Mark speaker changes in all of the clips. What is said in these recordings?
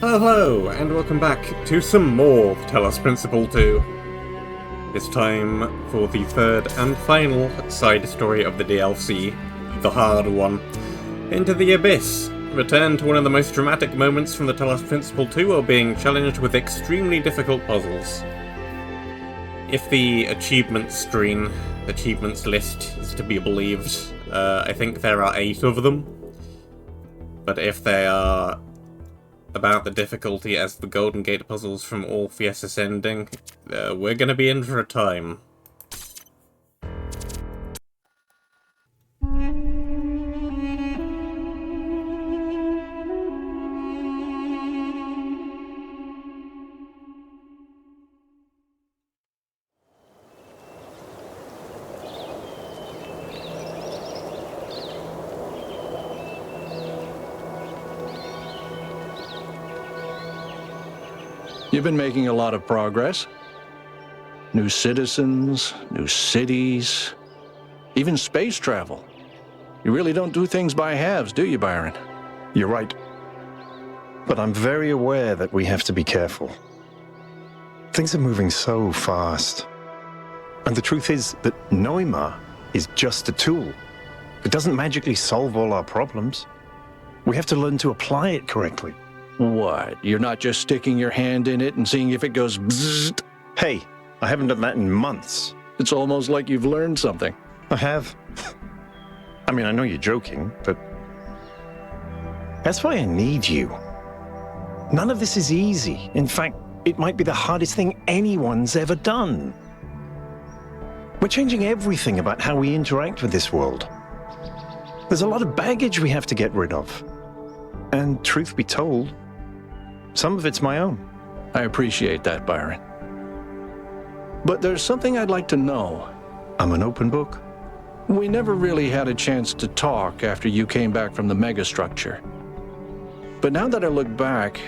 Speaker 1: Hello, and welcome back to some more Talos Principle 2. This time for the third and final side story of the DLC, the hard one. Into the Abyss. Return to one of the most dramatic moments from the Talos Principle 2 while being challenged with extremely difficult puzzles. If the achievements list is to be believed, I think there are 8 of them. But if they are about the difficulty as the Golden Gate puzzles from Orpheus Ascending, we're gonna be in for a time.
Speaker 2: You've been making a lot of progress. New citizens, new cities, even space travel. You really don't do things by halves, do you, Byron?
Speaker 3: You're right. But I'm very aware that we have to be careful. Things are moving so fast. And the truth is that Neuma is just a tool. It doesn't magically solve all our problems. We have to learn to apply it correctly.
Speaker 2: What? You're not just sticking your hand in it and seeing if it goes bzzzt?
Speaker 3: Hey, I haven't done that in months.
Speaker 2: It's almost like you've learned something.
Speaker 3: I have. I mean, I know you're joking, but that's why I need you. None of this is easy. In fact, it might be the hardest thing anyone's ever done. We're changing everything about how we interact with this world. There's a lot of baggage we have to get rid of. And truth be told, some of it's my own.
Speaker 2: I appreciate that, Byron. But there's something I'd like to know.
Speaker 3: I'm an open book.
Speaker 2: We never really had a chance to talk after you came back from the megastructure. But now that I look back,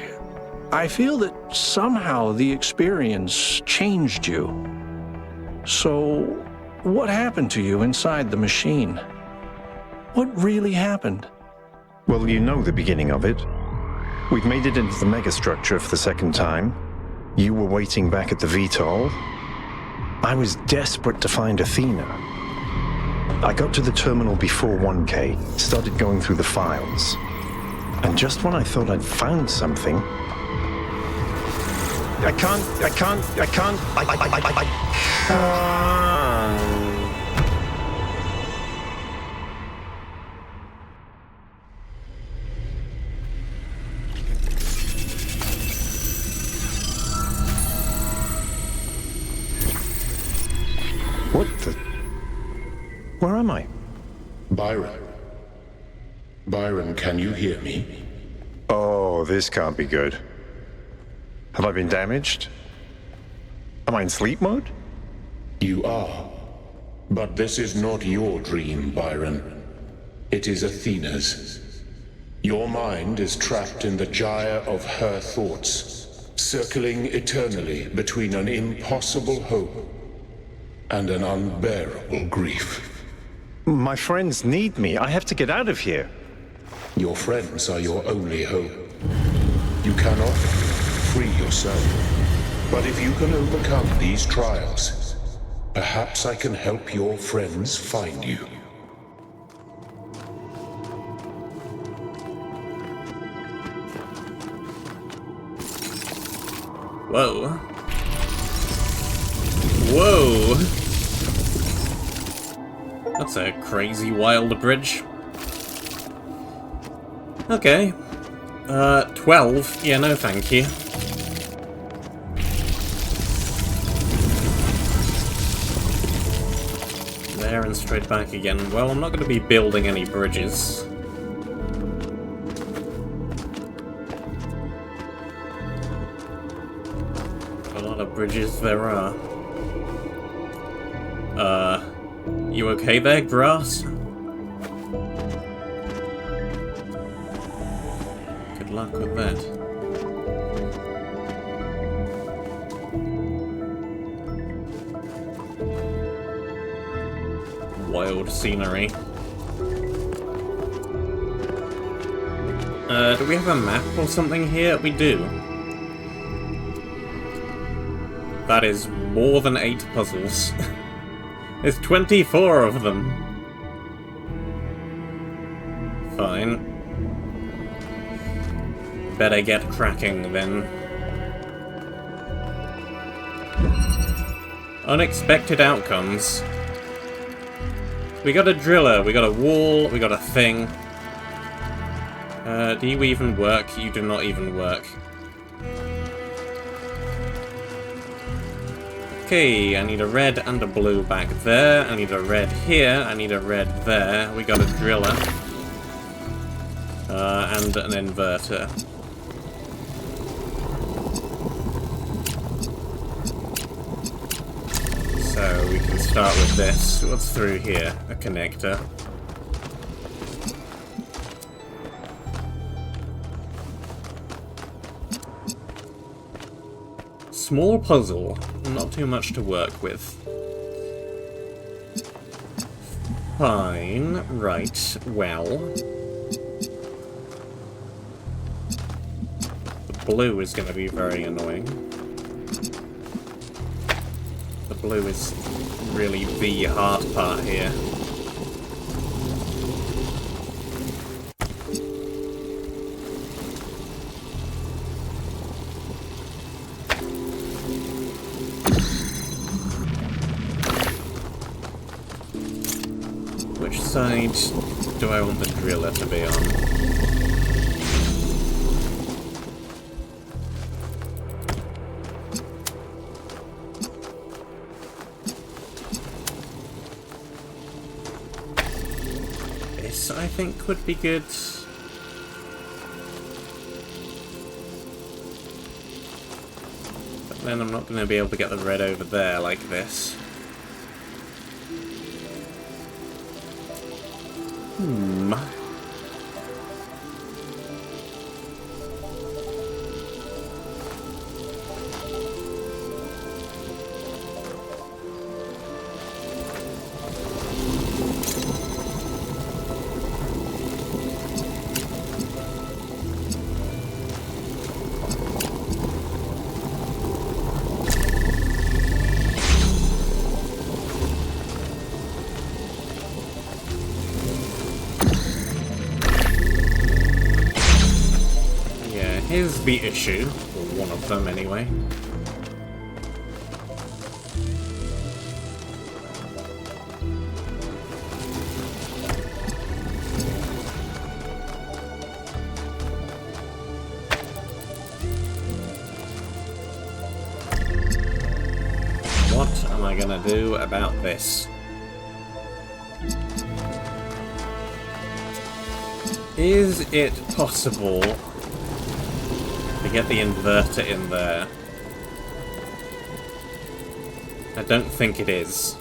Speaker 2: I feel that somehow the experience changed you. So, what happened to you inside the machine? What really happened?
Speaker 3: Well, you know the beginning of it. We'd made it into the megastructure for the second time. You were waiting back at the VTOL. I was desperate to find Athena. I got to the terminal before 1K, started going through the files. And just when I thought I'd found something... What the... Where am I?
Speaker 4: Byron. Byron, can you hear me?
Speaker 3: Oh, this can't be good. Have I been damaged? Am I in sleep mode?
Speaker 4: You are. But this is not your dream, Byron. It is Athena's. Your mind is trapped in the gyre of her thoughts, circling eternally between an impossible hope and an unbearable grief.
Speaker 3: My friends need me. I have to get out of here.
Speaker 4: Your friends are your only hope. You cannot free yourself. But if you can overcome these trials, perhaps I can help your friends find you.
Speaker 1: Whoa. Whoa! That's a crazy wild bridge. Okay. 12. Yeah, no thank you. There and straight back again. Well, I'm not going to be building any bridges. A lot of bridges there are. You okay there, grass? Good luck with that. Wild scenery. Do we have a map or something here? We do. That is more than 8 puzzles. There's 24 of them. Fine. Better get cracking then. Unexpected outcomes. We got a driller, we got a wall, we got a thing. Do you even work? You do not even work. Okay, I need a red and a blue back there. I need a red here. I need a red there. We got a driller. And an inverter. So we can start with this. What's through here? A connector. Small puzzle, not too much to work with. Fine, right, well. The blue is going to be very annoying. The blue is really the hard part here. Which side do I want the driller to be on? This, I think, would be good. But then I'm not going to be able to get the red over there like this. Here's the issue, or one of them anyway. What am I gonna do about this? Is it possible to get the inverter in there? I don't think it is.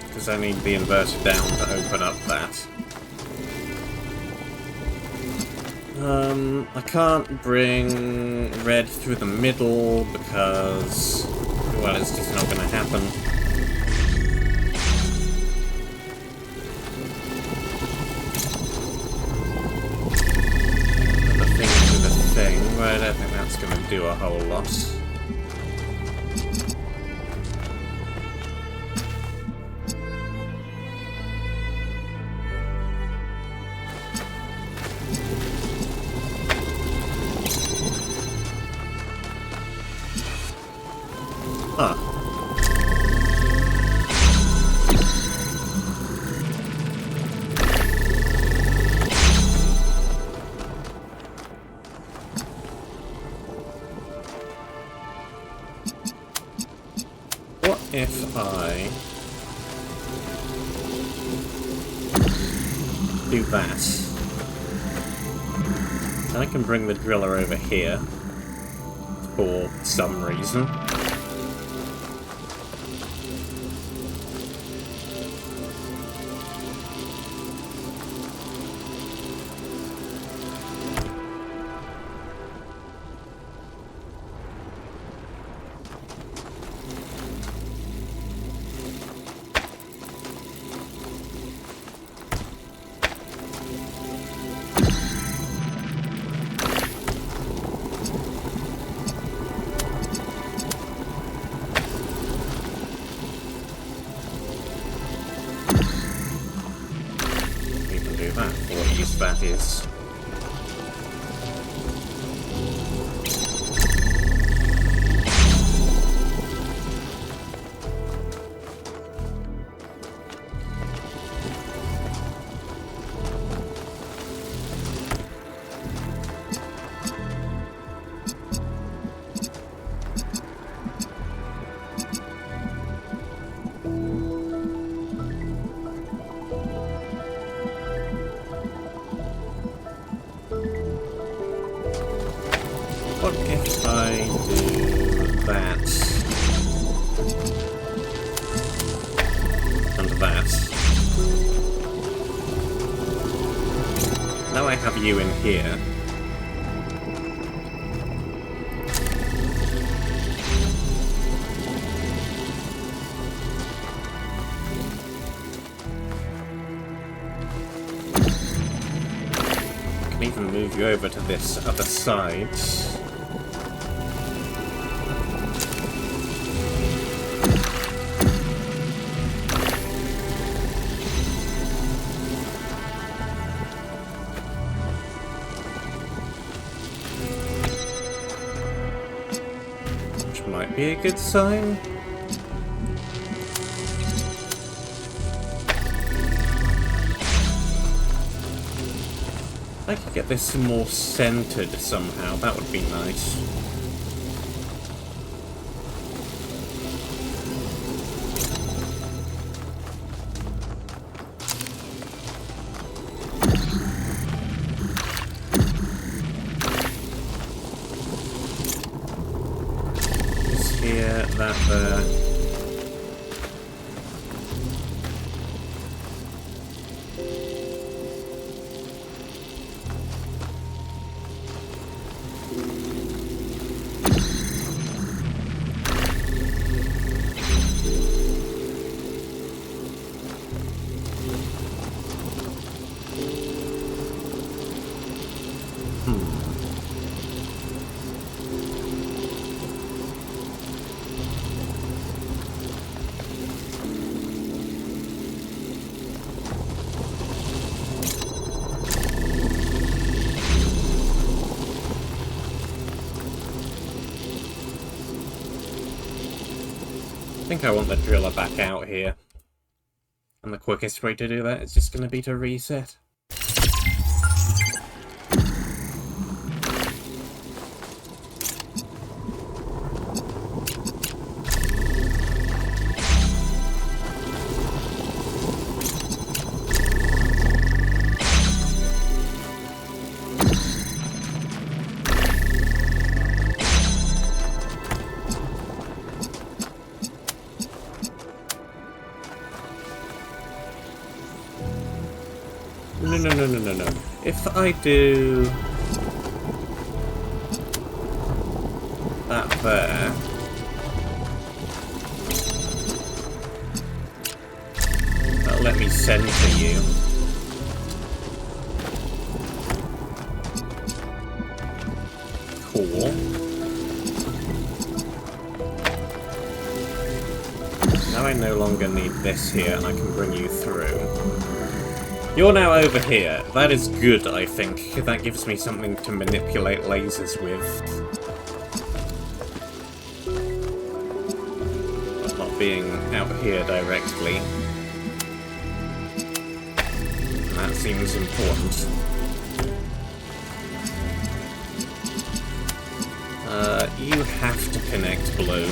Speaker 1: Because I need the inverter down to open up that. I can't bring red through the middle because, well, it's just not going to happen. But I don't think that's going to do a whole lot. Ah. What if I do that? And I can bring the driller over here for some reason. is. What if I do that? And that. Now I have you in here. I can even move you over to this other side. Might be a good sign. I could get this more centered somehow, that would be nice. That there. I think I want the driller back out here. And the quickest way to do that is just going to be to reset. No. If I do that there, that'll let me center you. Cool. Now I no longer need this here, and I can bring you through. You're now over here. That is good, I think. That gives me something to manipulate lasers with. But not being out here directly. That seems important. You have to connect blue.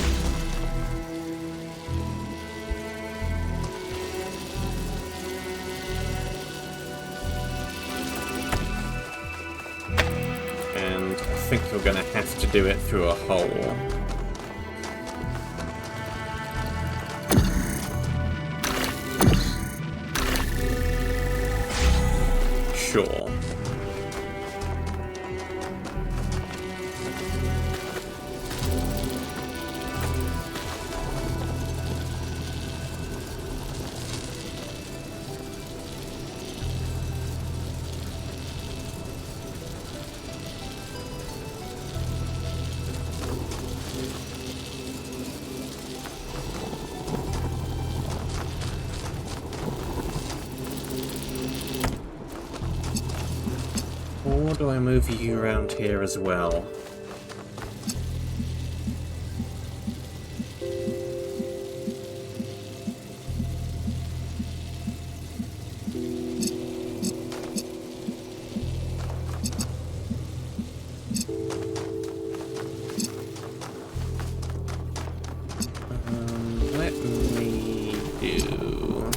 Speaker 1: I think you're going to have to do it through a hole. Sure. Or do I move you around here as well? Let me do...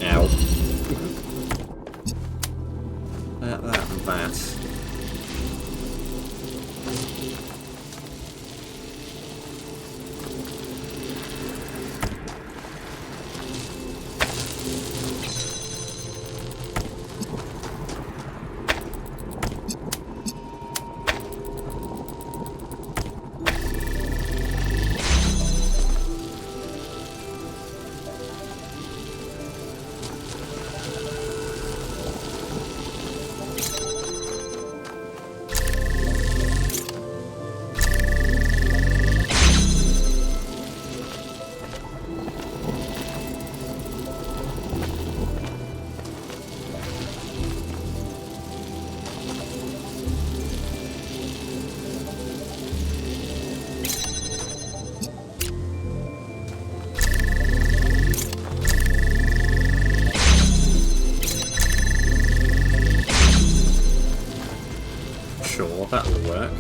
Speaker 1: Ow. that and that. Sure, that'll work.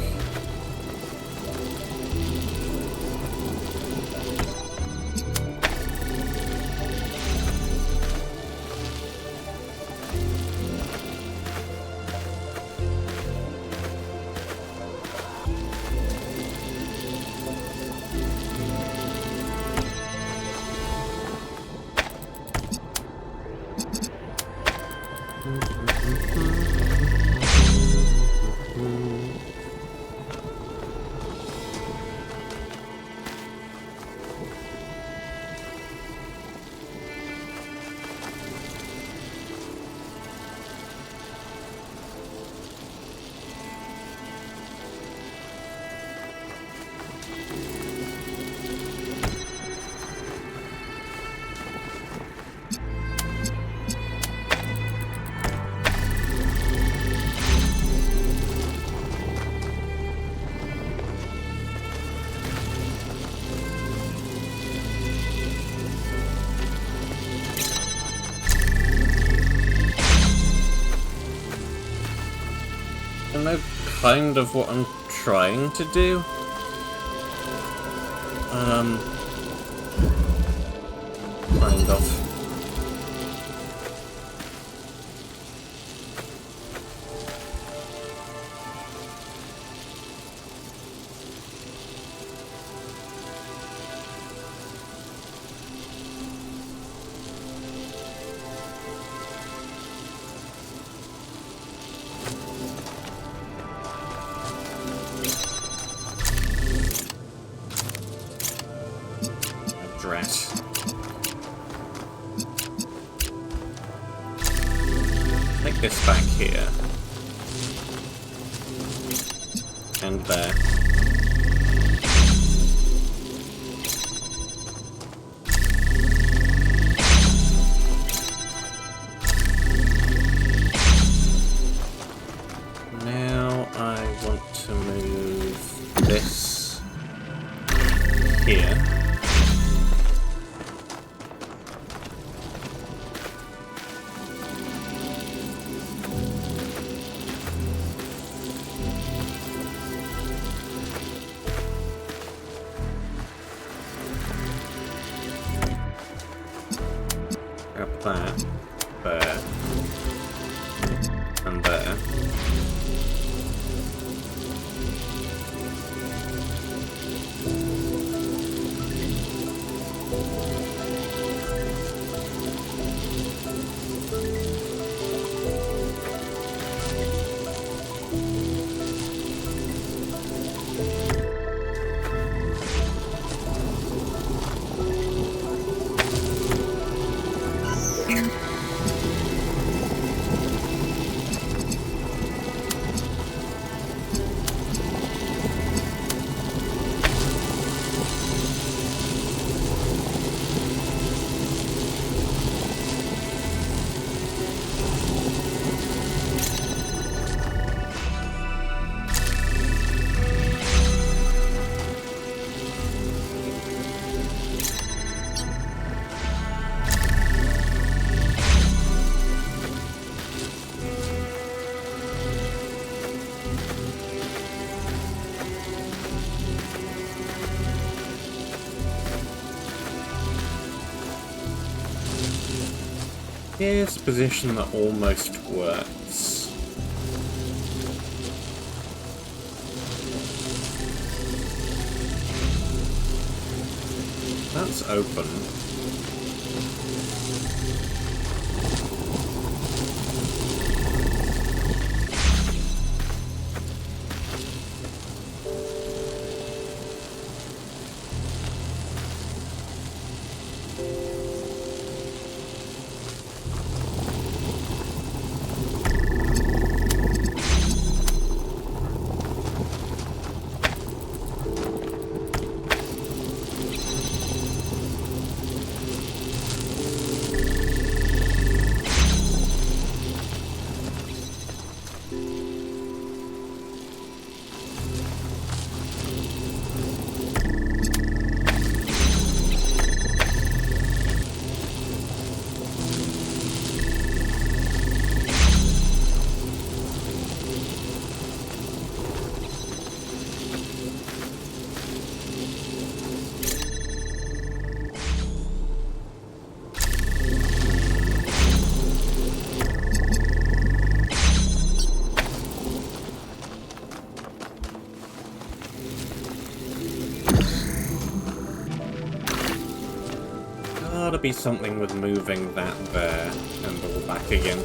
Speaker 1: I know kind of what I'm trying to do. Kind of. Drat. Take this back here. And there. Now I want to move this here. That, there, and there. here's a position that almost works. That's open. Gotta be something with moving that there and all back again.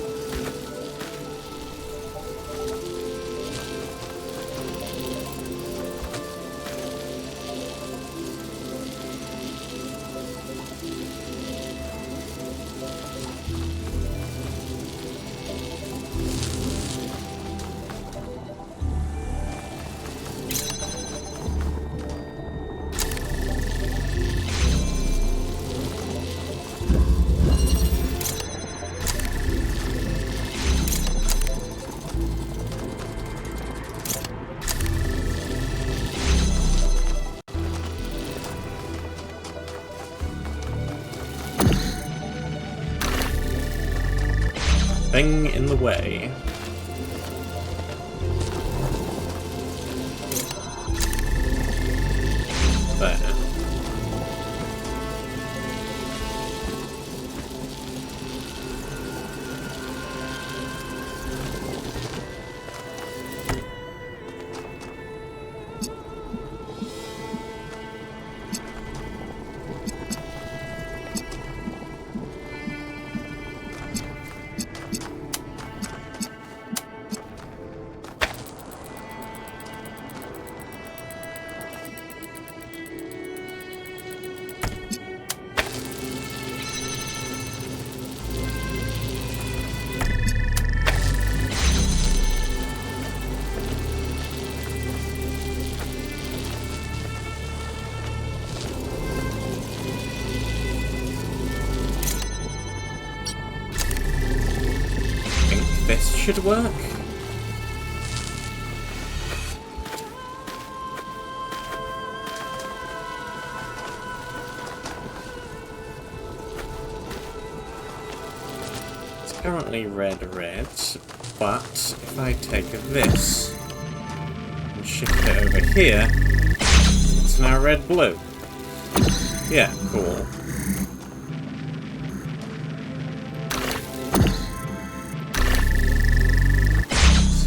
Speaker 1: Thing in the way. There. This should work. It's currently red, but if I take this and shift it over here, it's now red-blue. Yeah, cool.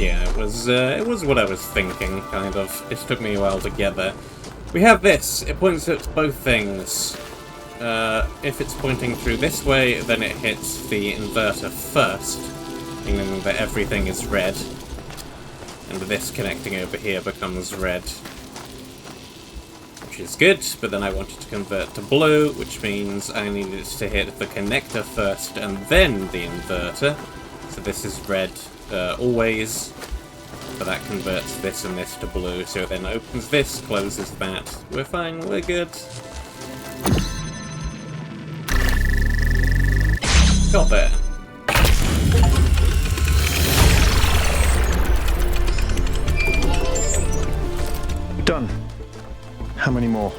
Speaker 1: Yeah, it was what I was thinking, kind of. It took me a while to get there. We have this. It points at both things. If it's pointing through this way, then it hits the inverter first, meaning that everything is red. And this connecting over here becomes red. Which is good, but then I wanted to convert to blue, which means I needed to hit the connector first and then the inverter. So this is red. Always, but that converts this and this to blue, so it then opens this, closes that. We're fine, we're good. Got there.
Speaker 3: Done. How many more?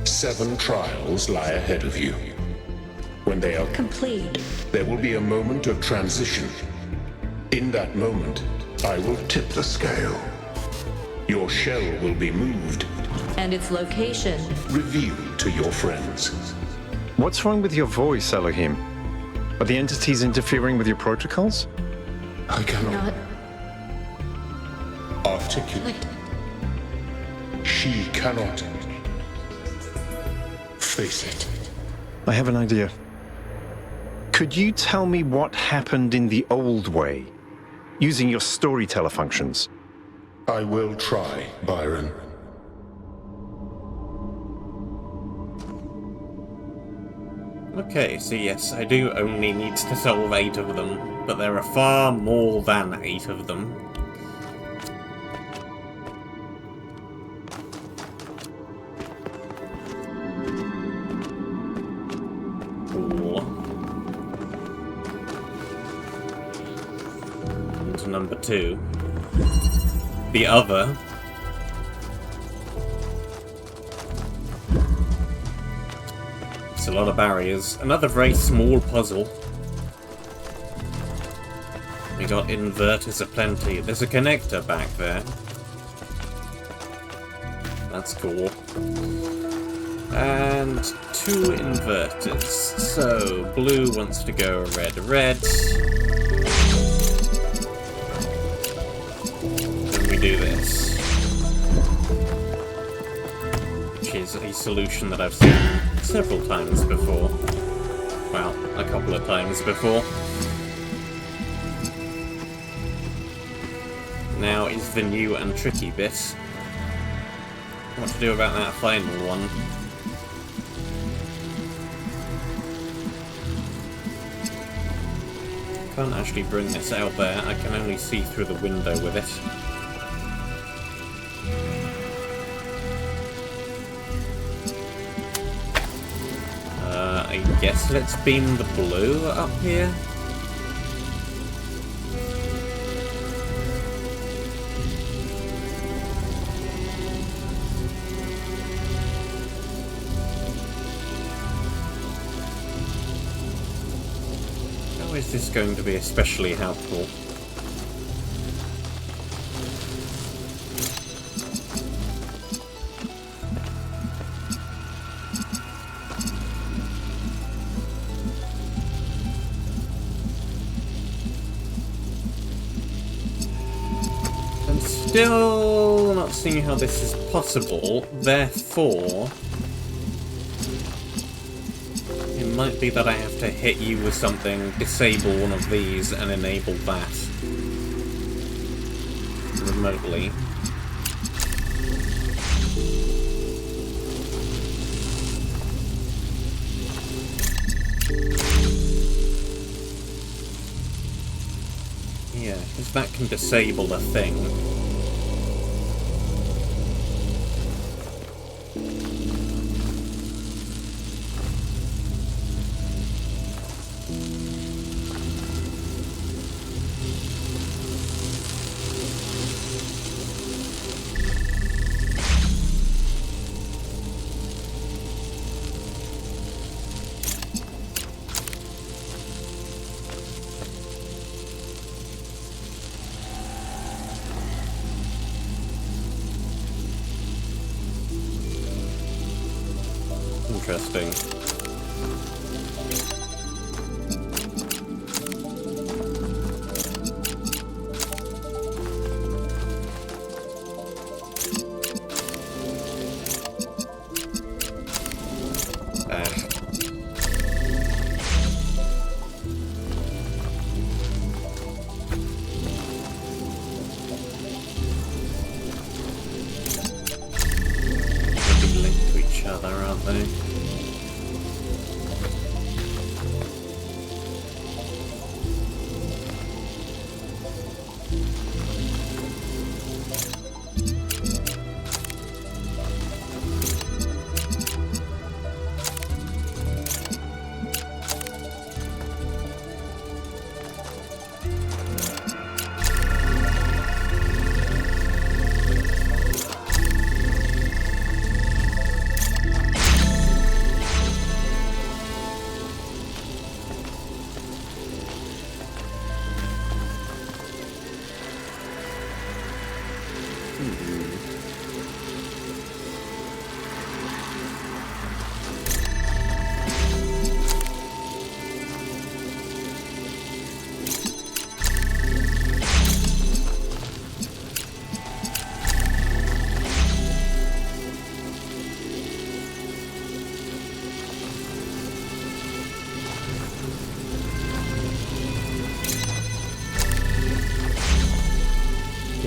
Speaker 4: 7 trials lie ahead of you. When they are
Speaker 5: complete,
Speaker 4: there will be a moment of transition. In that moment, I will tip the scale. Your shell will be moved.
Speaker 5: And its location
Speaker 4: revealed to your friends.
Speaker 3: What's wrong with your voice, Elohim? Are the entities interfering with your protocols?
Speaker 4: I cannot articulate. She cannot face it.
Speaker 3: I have an idea. Could you tell me what happened in the old way, using your storyteller functions?
Speaker 4: I will try, Byron.
Speaker 1: Okay, so yes, I do only need to solve 8 of them, but there are far more than 8 of them. Cool. Into number 2. The other. It's a lot of barriers. Another very small puzzle. We got inverters aplenty. There's a connector back there. That's cool. And 2 inverters. So, blue wants to go red, red. Then we do this. Which is a solution that I've seen several times before. Well, a couple of times before. Now is the new and tricky bit. What to do about that final one. Can't actually bring this out there, I can only see through the window with it. I guess let's beam the blue up here. How is this going to be especially helpful? Still not seeing how this is possible, therefore it might be that I have to hit you with something, disable one of these and enable that remotely. Yeah, because that can disable a thing. Interesting. They'll be linked to each other, aren't they?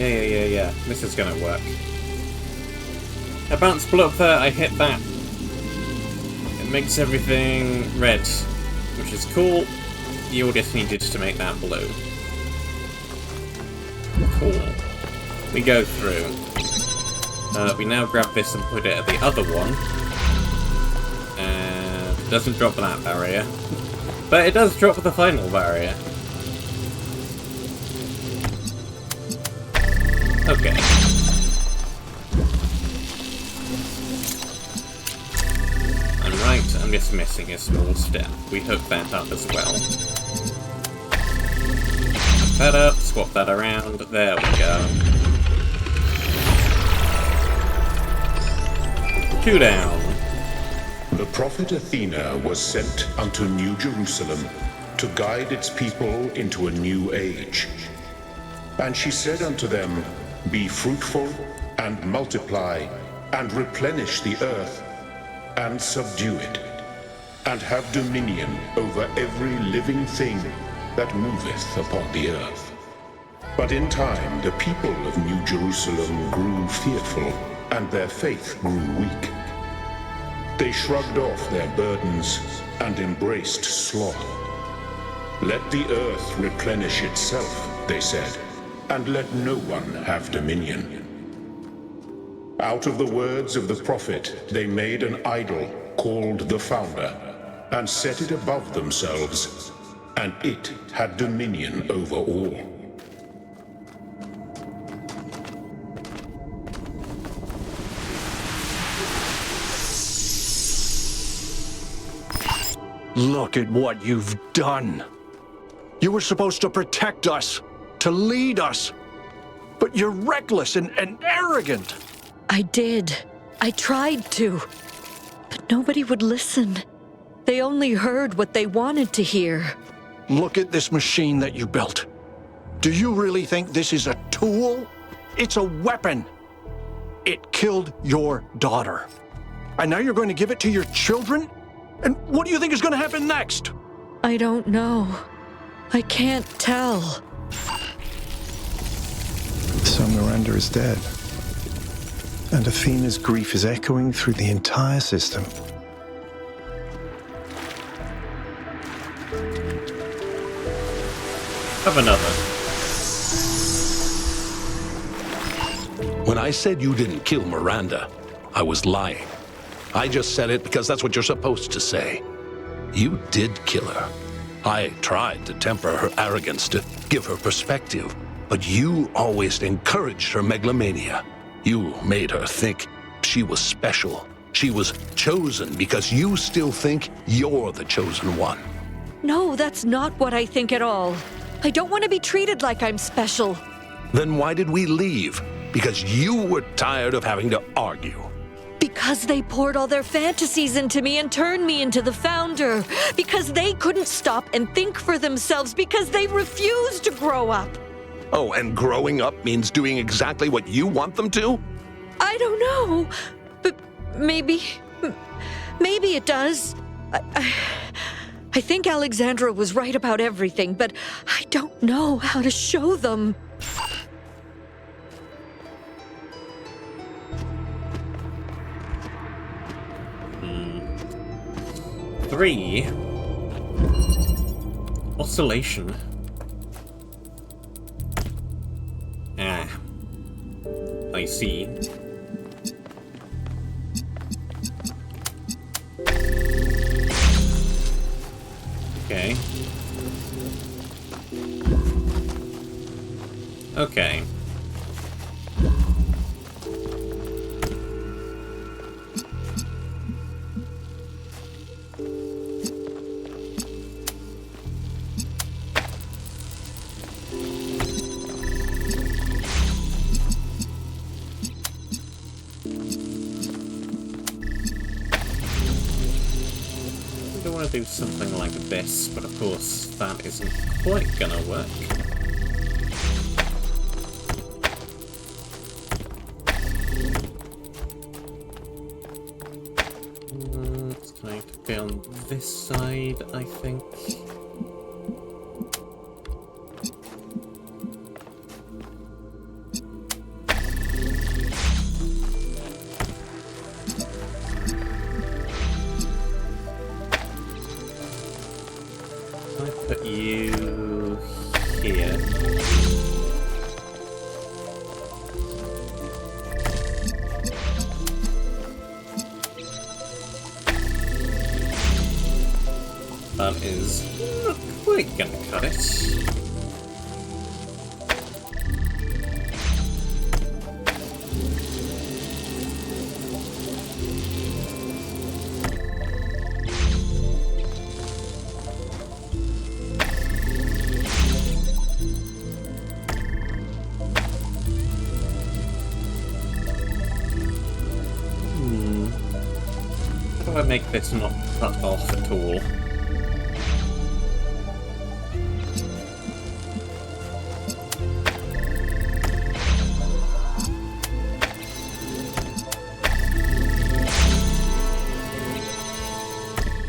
Speaker 1: Yeah. This is gonna work. I bounced blue up there, I hit that. It makes everything red, which is cool. You just needed to make that blue. Cool. We go through. We now grab this and put it at the other one. And it doesn't drop that barrier. But it does drop the final barrier. Okay. I'm right, I'm just missing a small step. We hook that up as well. Hook that up, swap that around, there we go. 2 down.
Speaker 4: The prophet Athena was sent unto New Jerusalem to guide its people into a new age. And she said unto them, Be fruitful, and multiply, and replenish the earth, and subdue it, and have dominion over every living thing that moveth upon the earth. But in time the people of New Jerusalem grew fearful, and their faith grew weak. They shrugged off their burdens, and embraced sloth. Let the earth replenish itself, they said, and let no one have dominion. Out of the words of the prophet, they made an idol called the Founder, and set it above themselves, and it had dominion over all.
Speaker 2: Look at what you've done. You were supposed to protect us, to lead us. But you're reckless and arrogant.
Speaker 5: I did. I tried to. But nobody would listen. They only heard what they wanted to hear.
Speaker 2: Look at this machine that you built. Do you really think this is a tool? It's a weapon. It killed your daughter. And now you're going to give it to your children? And what do you think is going to happen next?
Speaker 5: I don't know. I can't tell.
Speaker 3: So Miranda is dead. And Athena's grief is echoing through the entire system.
Speaker 1: Have another.
Speaker 6: When I said you didn't kill Miranda, I was lying. I just said it because that's what you're supposed to say. You did kill her. I tried to temper her arrogance, to give her perspective, but you always encouraged her megalomania. You made her think she was special. She was chosen because you still think you're the chosen one.
Speaker 5: No, that's not what I think at all. I don't want to be treated like I'm special.
Speaker 6: Then why did we leave? Because you were tired of having to argue.
Speaker 5: Because they poured all their fantasies into me and turned me into the Founder. Because they couldn't stop and think for themselves. Because they refused to grow up.
Speaker 6: Oh, and growing up means doing exactly what you want them to?
Speaker 5: I don't know. But maybe it does. I think Alexandra was right about everything, but I don't know how to show them.
Speaker 1: Three. Oscillation. Ah. I see. Okay. Okay. I want to do something like this, but of course that isn't quite gonna work. It's going to be on this side, I think. that is not quite gonna cut it. How do I make this not cut off at all?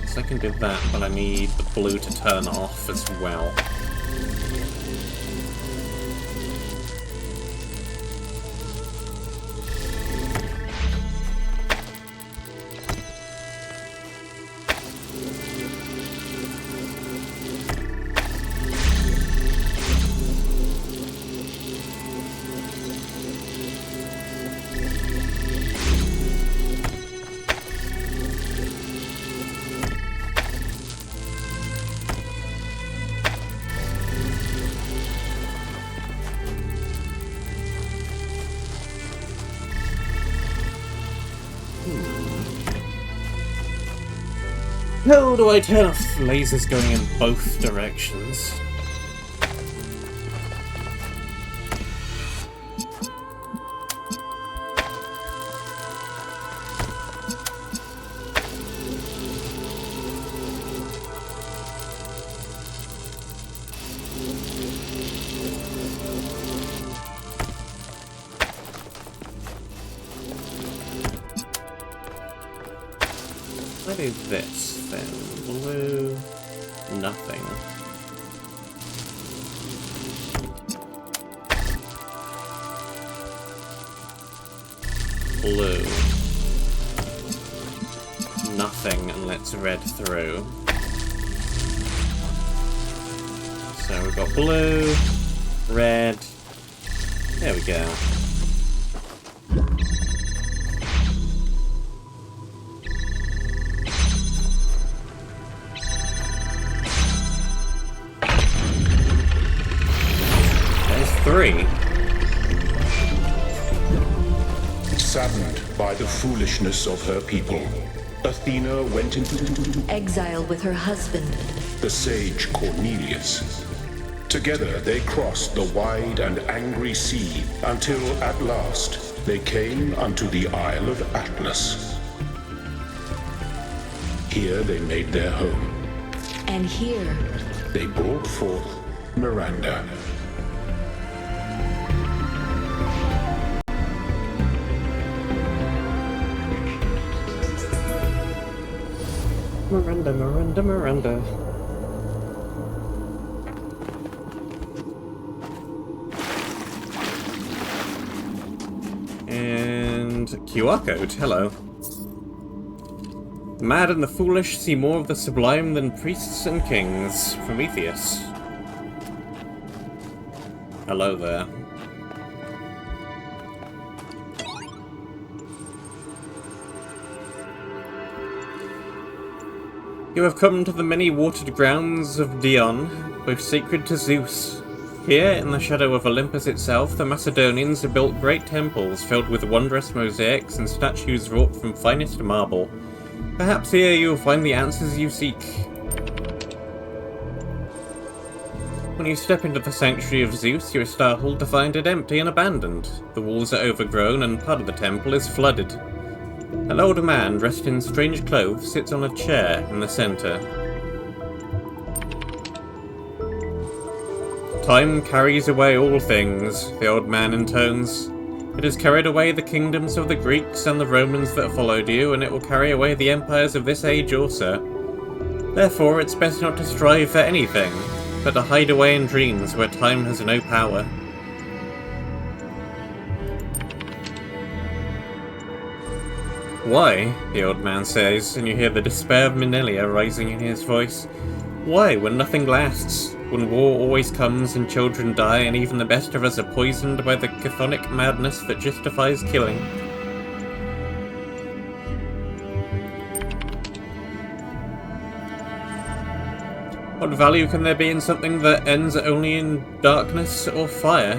Speaker 1: So I can do that, but I need the blue to turn off as well. How do I turn off lasers going in both directions? I do this, then blue, nothing. Blue, nothing, and let's red through. So we've got blue, red, there we go. Three.
Speaker 4: Saddened by the foolishness of her people, Athena went into
Speaker 7: exile with her husband,
Speaker 4: the sage Cornelius. Together they crossed the wide and angry sea until at last they came unto the Isle of Atlas. Here they made their home.
Speaker 7: and here
Speaker 4: They brought forth Miranda.
Speaker 1: Miranda, Miranda, Miranda. And QR code, hello. The mad and the foolish see more of the sublime than priests and kings. Prometheus. Hello there. You have come to the many watered grounds of Dion, both sacred to Zeus. Here, in the shadow of Olympus itself, the Macedonians have built great temples filled with wondrous mosaics and statues wrought from finest marble. Perhaps here you will find the answers you seek. When you step into the sanctuary of Zeus, you are startled to find it empty and abandoned. The walls are overgrown and part of the temple is flooded. An older man, dressed in strange clothes, sits on a chair in the center. Time carries away all things, the old man intones. It has carried away the kingdoms of the Greeks and the Romans that followed you, and it will carry away the empires of this age also. Therefore, it's best not to strive for anything, but to hide away in dreams where time has no power. Why? The old man says, and you hear the despair of Minilia rising in his voice. Why, when nothing lasts? When war always comes and children die and even the best of us are poisoned by the chthonic madness that justifies killing? What value can there be in something that ends only in darkness or fire?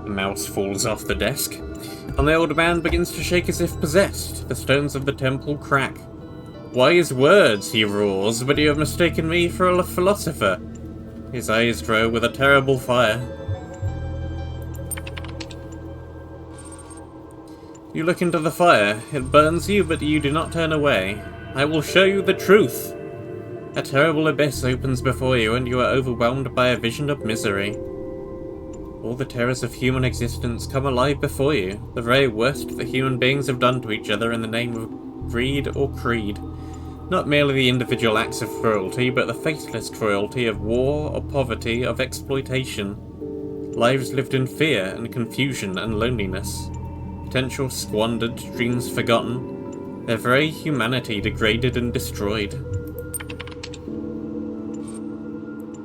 Speaker 1: The mouse falls off the desk, and the old man begins to shake as if possessed. The stones of the temple crack. "Wise words," he roars, "but you have mistaken me for a philosopher." His eyes glow with a terrible fire. You look into the fire. It burns you, but you do not turn away. I will show you the truth. A terrible abyss opens before you, and you are overwhelmed by a vision of misery. All the terrors of human existence come alive before you, the very worst that human beings have done to each other in the name of greed or creed. Not merely the individual acts of cruelty, but the faithless cruelty of war or poverty, of exploitation. Lives lived in fear and confusion and loneliness. Potential squandered, dreams forgotten. Their very humanity degraded and destroyed.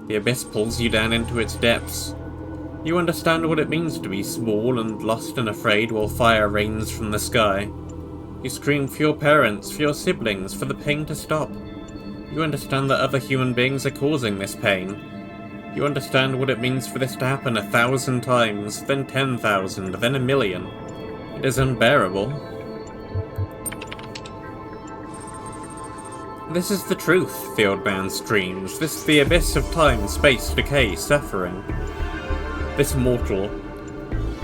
Speaker 1: The abyss pulls you down into its depths. You understand what it means to be small and lost and afraid while fire rains from the sky. You scream for your parents, for your siblings, for the pain to stop. You understand that other human beings are causing this pain. You understand what it means for this to happen 1,000 times, then 10,000, then 1,000,000. It is unbearable. This is the truth, the old man screams. This is the abyss of time, space, decay, suffering. This mortal.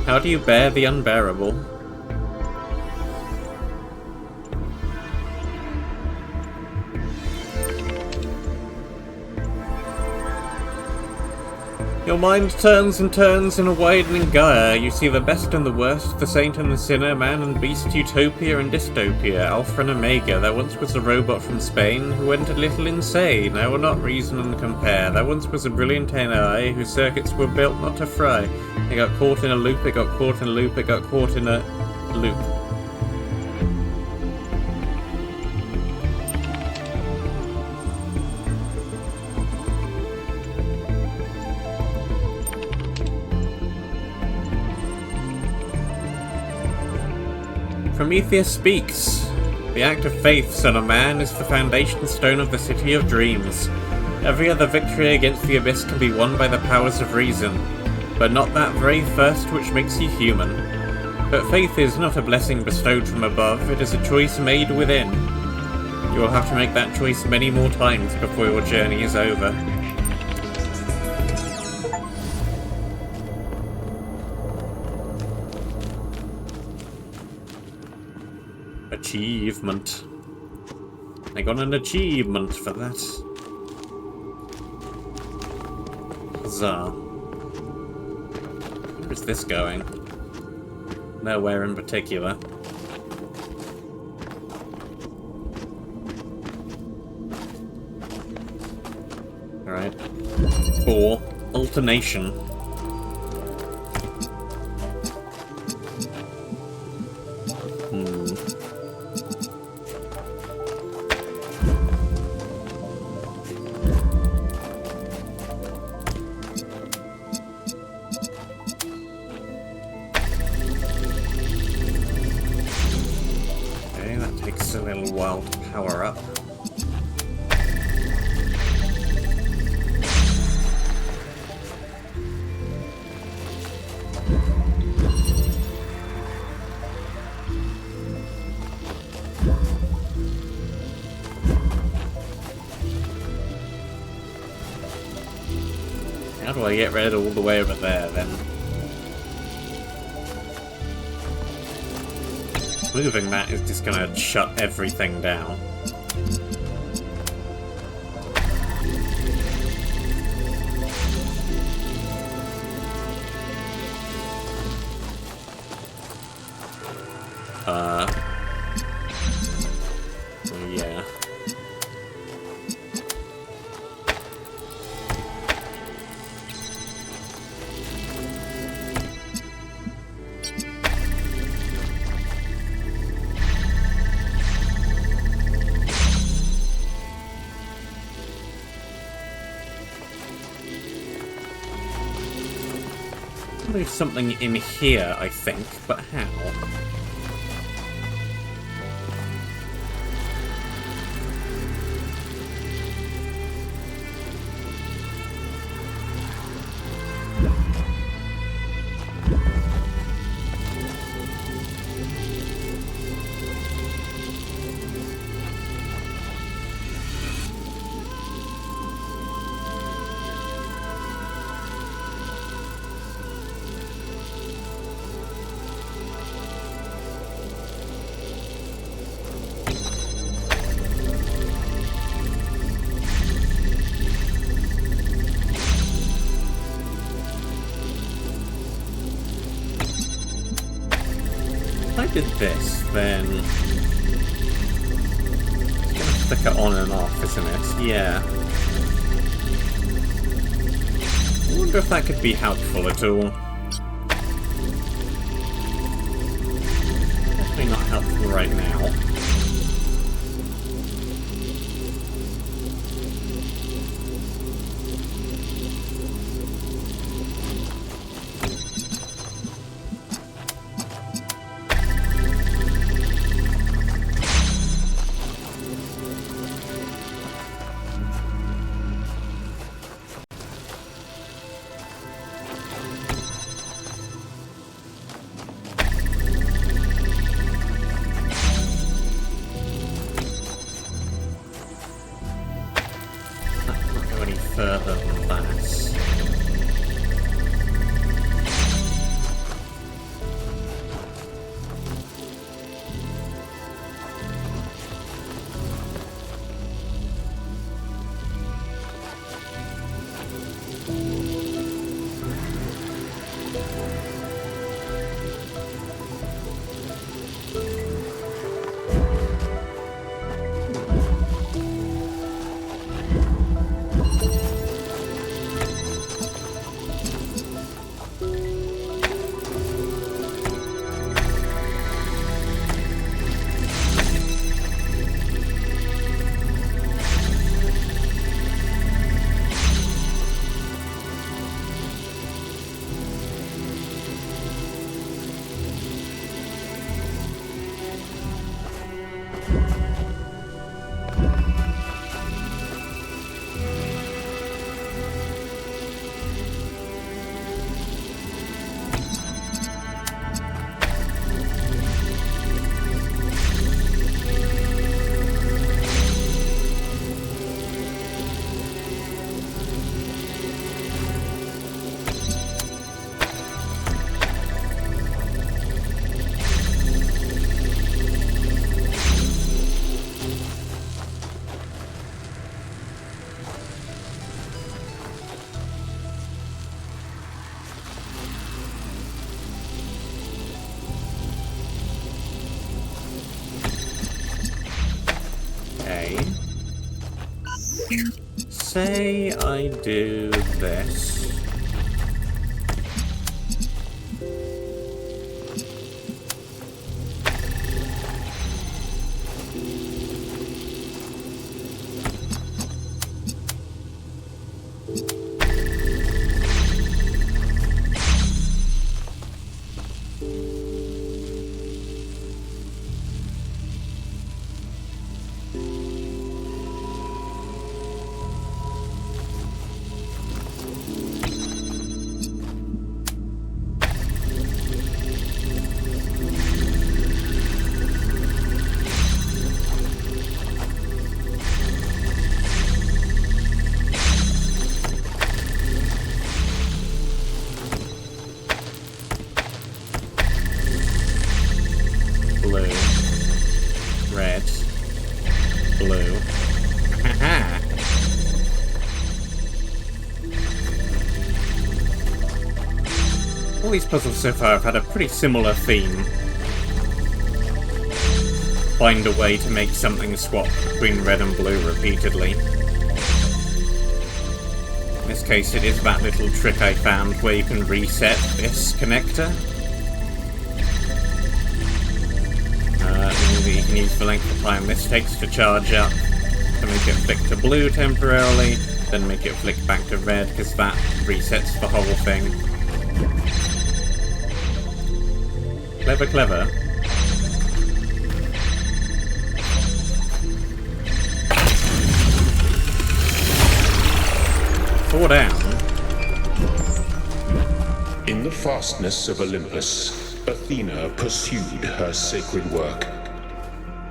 Speaker 1: How do you bear the unbearable? Your mind turns and turns in a widening gyre. You see the best and the worst, the saint and the sinner, man and beast, utopia and dystopia, alpha and omega. There once was a robot from Spain who went a little insane. I will not reason and compare. There once was a brilliant AI whose circuits were built not to fry. It got caught in a loop, it got caught in a loop, it got caught in a loop. Prometheus speaks. The act of faith, son of man, is the foundation stone of the city of dreams. Every other victory against the abyss can be won by the powers of reason, but not that very first which makes you human. But faith is not a blessing bestowed from above, it is a choice made within. You will have to make that choice many more times before your journey is over. Achievement. I got an achievement for that. Huzzah. Where is this going? Nowhere in particular. Alright. 4. Alternation. A little while to power up. How do I get rid all the way over there then? Moving that is just gonna shut everything down. Yeah. There's something in here, I think, but how? If I did this, then it's gonna flicker on and off, isn't it? Yeah. I wonder if that could be helpful at all. Definitely not helpful right now. Further than that. Say I do this. All these puzzles so far have had a pretty similar theme. Find a way to make something swap between red and blue repeatedly. In this case, it is that little trick I found where you can reset this connector. You can use the length of time this takes to charge up to make it flick to blue temporarily, then make it flick back to red, because that resets the whole thing. Clever, clever. Four down.
Speaker 4: In the fastness of Olympus, Athena pursued her sacred work.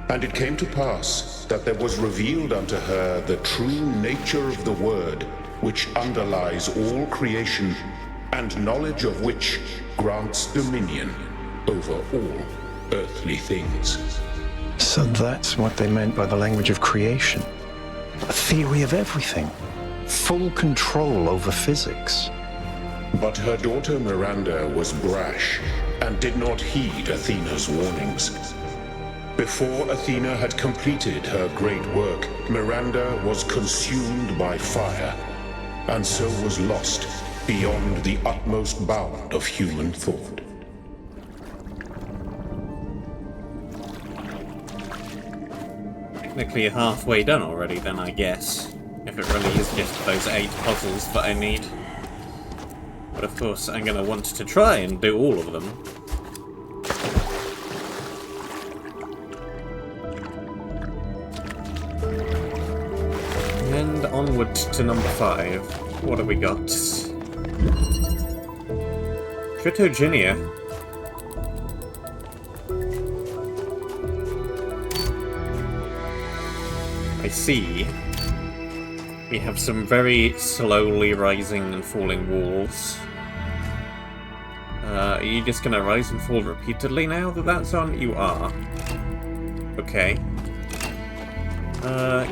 Speaker 4: And it came to pass that there was revealed unto her the true nature of the Word, which underlies all creation, and knowledge of which grants dominion over all earthly things.
Speaker 3: So that's what they meant by the language of creation. A theory of everything. Full control over physics.
Speaker 4: But her daughter Miranda was brash and did not heed Athena's warnings. Before Athena had completed her great work, Miranda was consumed by fire, and so was lost beyond the utmost bound of human thought.
Speaker 1: Technically halfway done already then, I guess. If it really is just those 8 puzzles that I need. But of course, I'm gonna want to try and do all of them. And onward to number 5. What have we got? Tritogenia. I see. We have some very slowly rising and falling walls. Are you just gonna rise and fall repeatedly now that that's on? You are. Okay.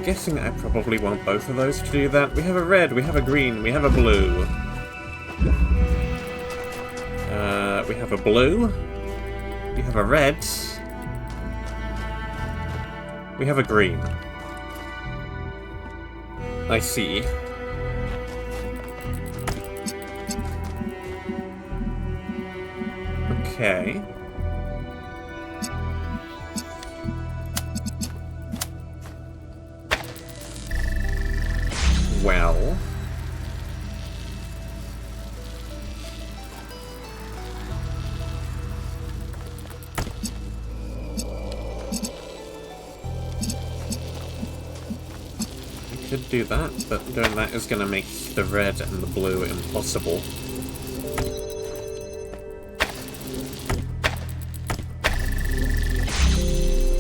Speaker 1: Guessing I probably want both of those to do that. We have a red, we have a green, we have a blue. We have a blue. We have a red. We have a green. I see. Okay. Well. Could do that, but doing that is going to make the red and the blue impossible.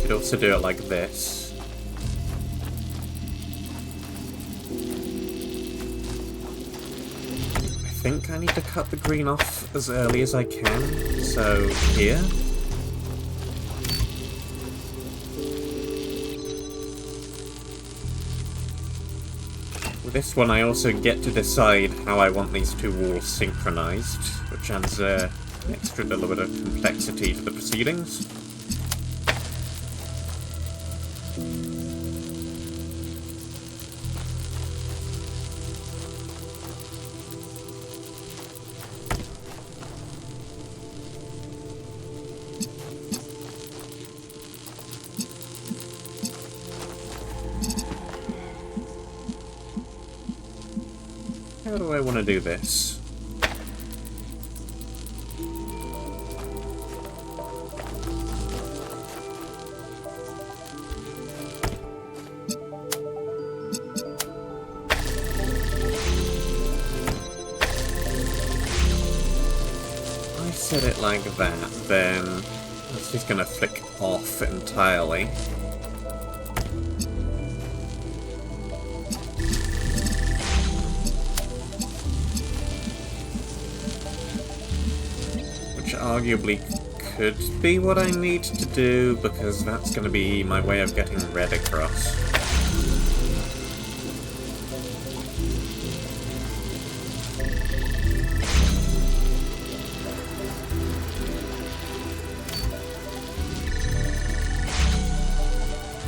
Speaker 1: Could also do it like this. I think I need to cut the green off as early as I can, so here. This one I also get to decide how I want these two walls synchronized, which adds an extra little bit of complexity to the proceedings. How do I want to do this? If I set it like that, then it's just going to flick off entirely. Arguably could be what I need to do, because that's going to be my way of getting red across.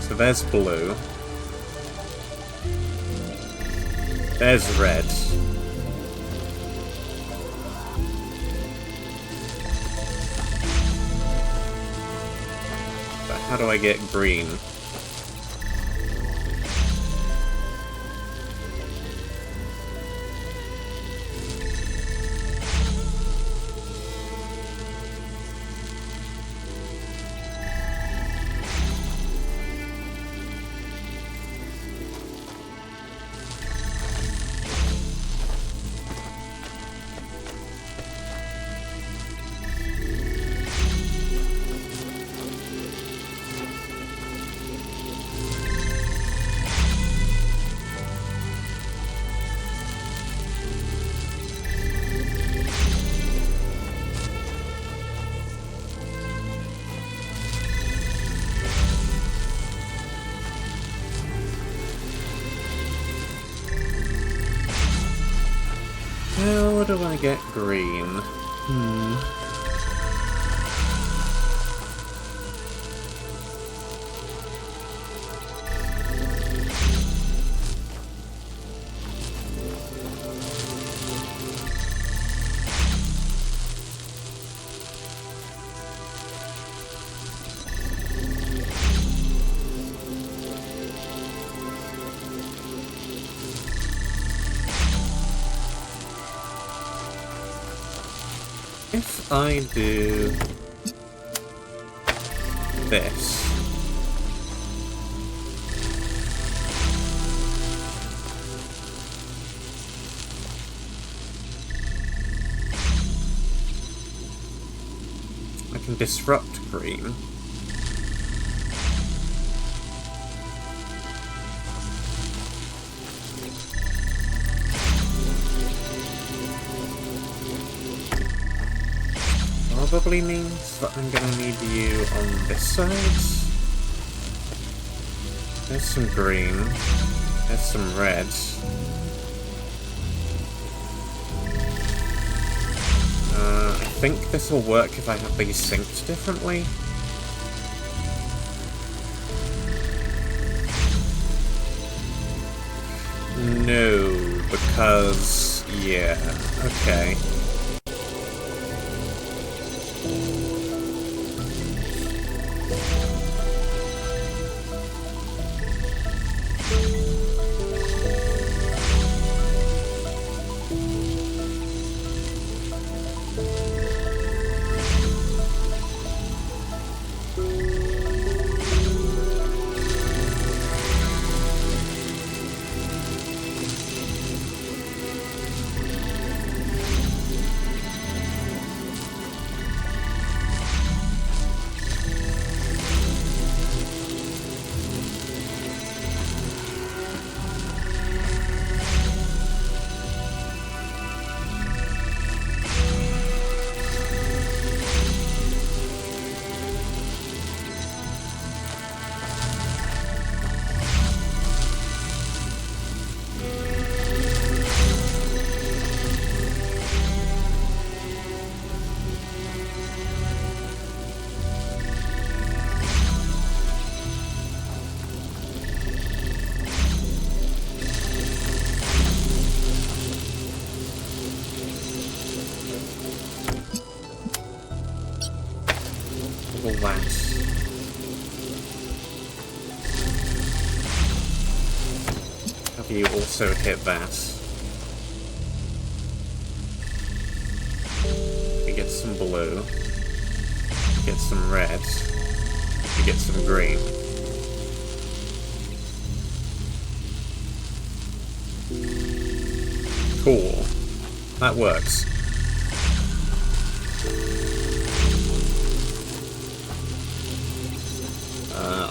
Speaker 1: So there's blue. There's red. How do I get green? How do I get green? If I do this, I can disrupt green. Probably means that I'm gonna need you on this side. There's some green. There's some red. I think this will work if I have these synced differently. No, because... yeah, okay. Have you also hit that? You get some blue. You get some red. You get some green. Cool. That works.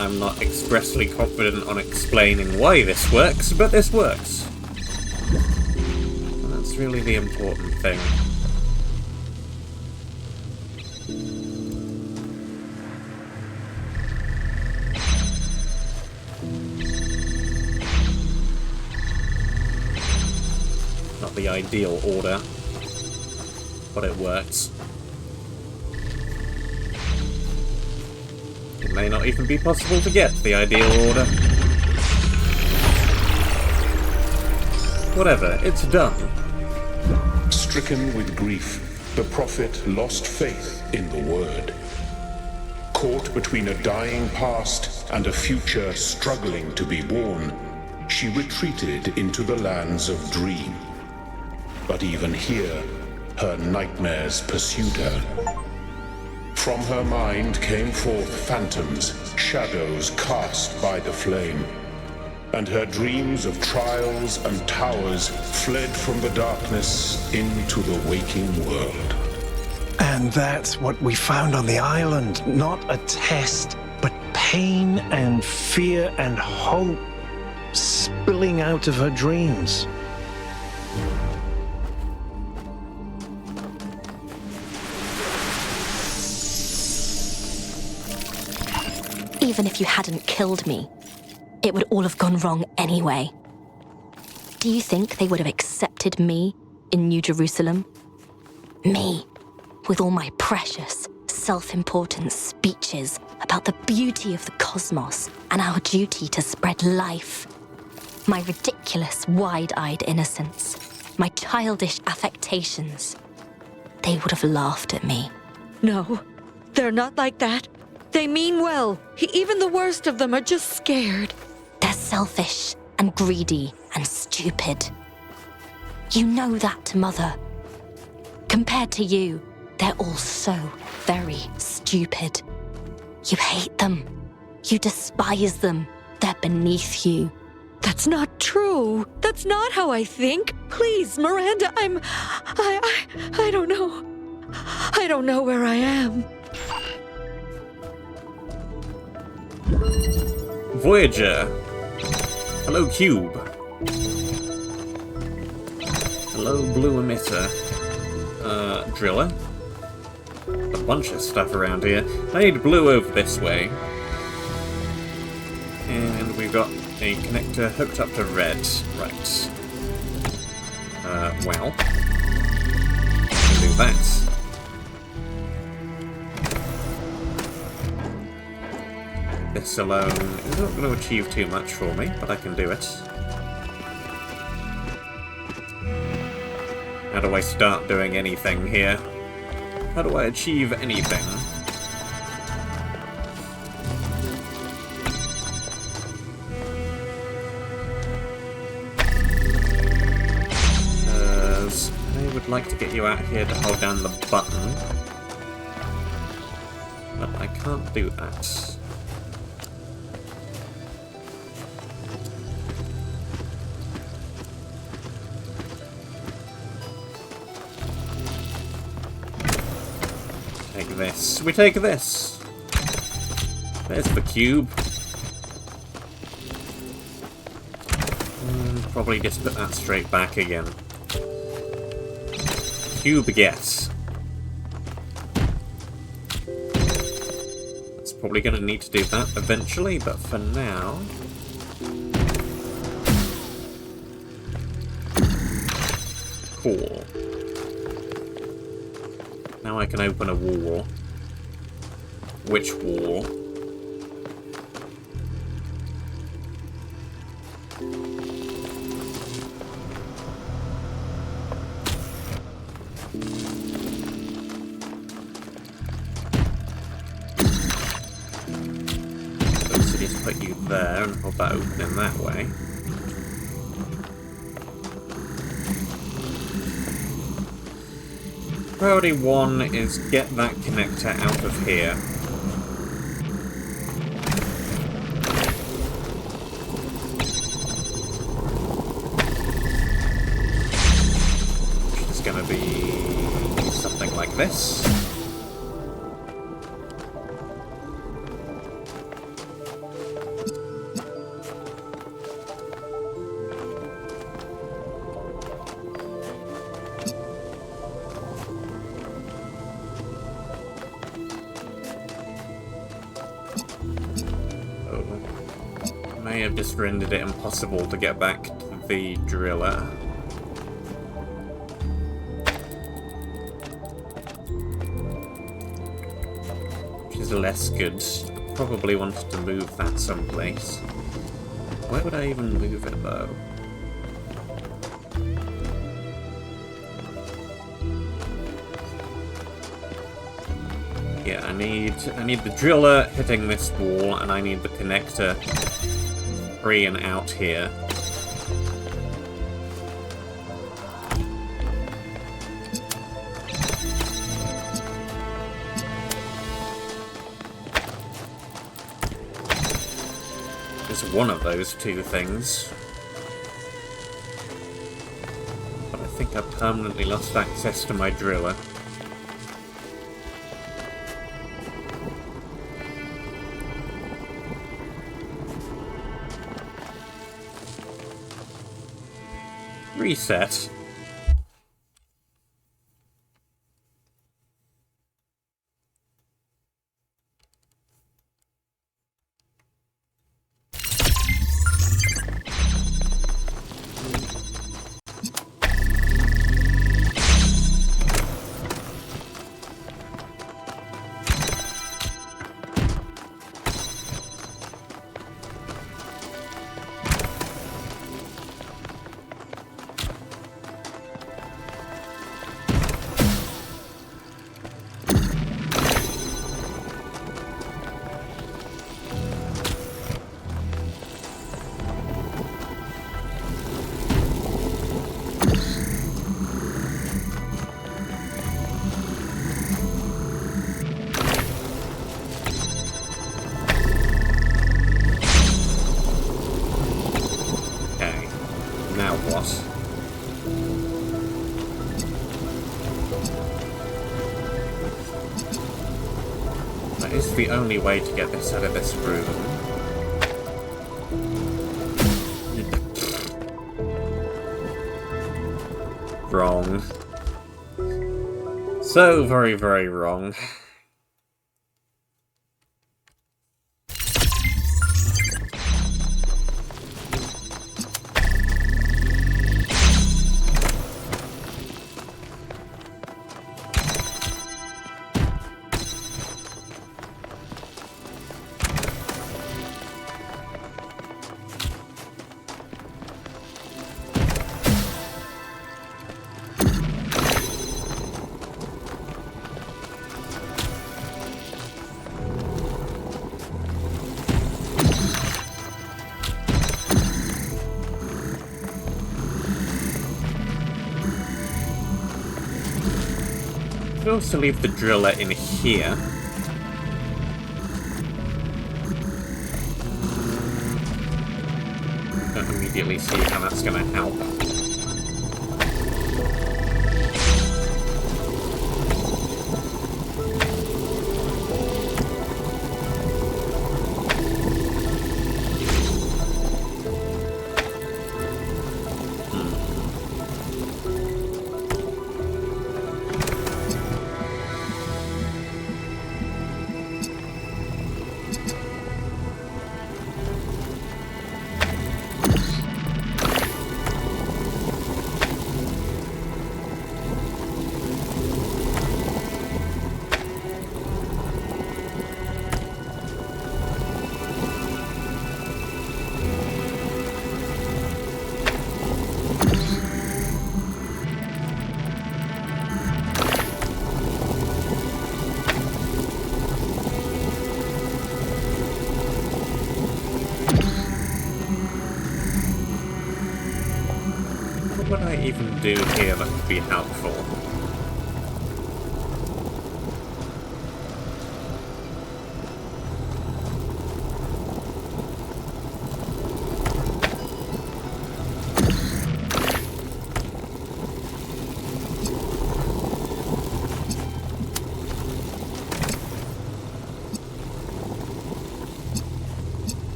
Speaker 1: I'm not expressly confident on explaining why this works, but this works. And that's really the important thing. Not the ideal order, but it works. It may not even be possible to get the ideal order. Whatever, it's done.
Speaker 4: Stricken with grief, the prophet lost faith in the word. Caught between a dying past and a future struggling to be born, she retreated into the lands of dream. But even here, her nightmares pursued her. From her mind came forth phantoms, shadows cast by the flame. And her dreams of trials and towers fled from the darkness into the waking world.
Speaker 3: And that's what we found on the island. Not a test, but pain and fear and hope spilling out of her dreams.
Speaker 8: Even if you hadn't killed me, it would all have gone wrong anyway. Do you think they would have accepted me in New Jerusalem? Me, with all my precious, self-important speeches about the beauty of the cosmos and our duty to spread life. My ridiculous, wide-eyed innocence, my childish affectations. They would have laughed at me.
Speaker 5: No, they're not like that. They mean well. Even the worst of them are just scared.
Speaker 8: They're selfish and greedy and stupid. You know that, Mother. Compared to you, they're all so very stupid. You hate them. You despise them. They're beneath you.
Speaker 5: That's not true. That's not how I think. Please, Miranda, I don't know. I don't know where I am.
Speaker 1: Voyager. Hello, Cube. Hello, Blue Emitter. Driller. A bunch of stuff around here. I need blue over this way. And we've got a connector hooked up to red. Right. Well. Do that. This alone is not going to achieve too much for me, but I can do it. How do I start doing anything here? How do I achieve anything? Because I would like to get you out here to hold down the button. But I can't do that. Take this. We take this. There's the cube. Probably just put that straight back again. Cube yes. That's probably going to need to do that eventually, but for now... Cool. Now I can open a wall. Which wall? So just put you there and hold that open in that way. Priority 1 is get that connector out of here. Which is going to be something like this. May have just rendered it impossible to get back to the driller. Which is less good. Probably wanted to move that someplace. Where would I even move it though? Yeah, I need the driller hitting this wall, and I need the connector free and out here. Just one of those two things. But I think I permanently lost access to my driller. Reset. Okay, now what? That is the only way to get this out of this room. Wrong. So very, very wrong. I could also leave the driller in here. Don't immediately see how that's going to help. What would I even do here that would be helpful?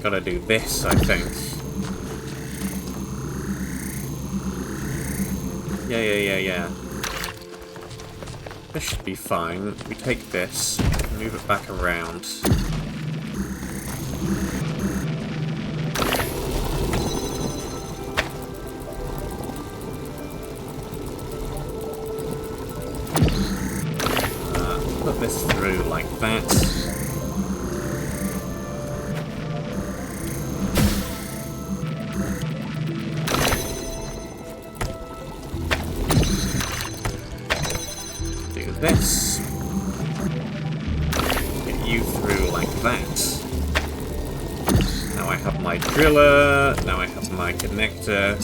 Speaker 1: Gotta do this, I think. Yeah. This should be fine. We take this, move it back around. Put this through like that. This. Get you through like that. Now I have my driller, now I have my connector.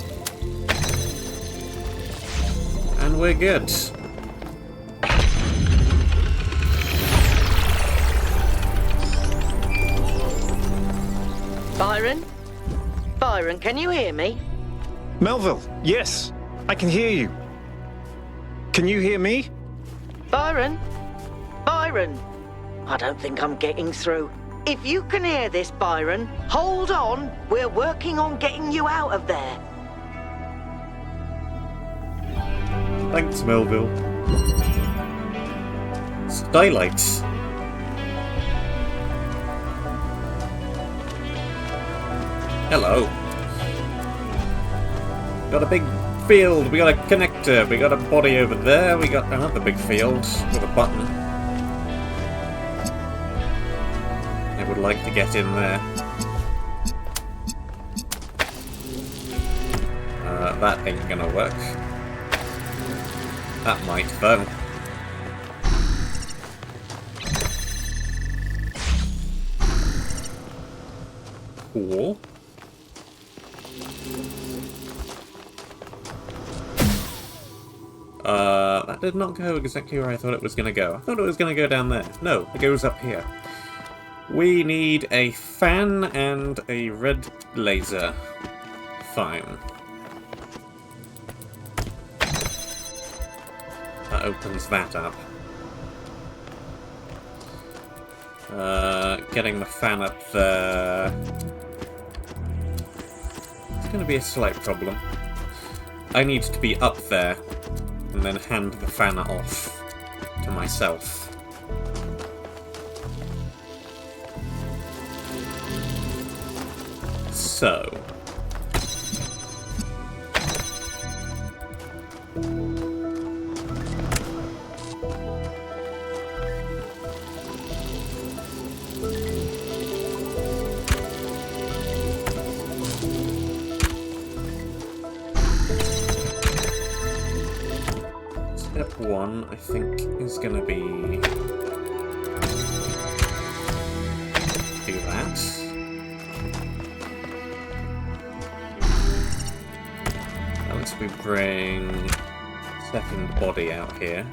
Speaker 1: And we're good.
Speaker 9: Byron? Byron, can you hear me?
Speaker 3: Melville, yes, I can hear you. Can you hear me?
Speaker 9: Byron? Byron? I don't think I'm getting through. If you can hear this, Byron, hold on. We're working on getting you out of there.
Speaker 1: Thanks, Melville. Skylights. Hello. Got a big field, we got a connector, we got a body over there, we got another big field with a button. I would like to get in there. That ain't gonna work. That might, though. Cool. That did not go exactly where I thought it was going to go. I thought it was going to go down there. No, it goes up here. We need a fan and a red laser. Fine. That opens that up. Getting the fan up there... It's going to be a slight problem. I need to be up there, and then hand the fan off to myself. So... Step 1, I think, is going to be... do that. Unless we bring second body out here.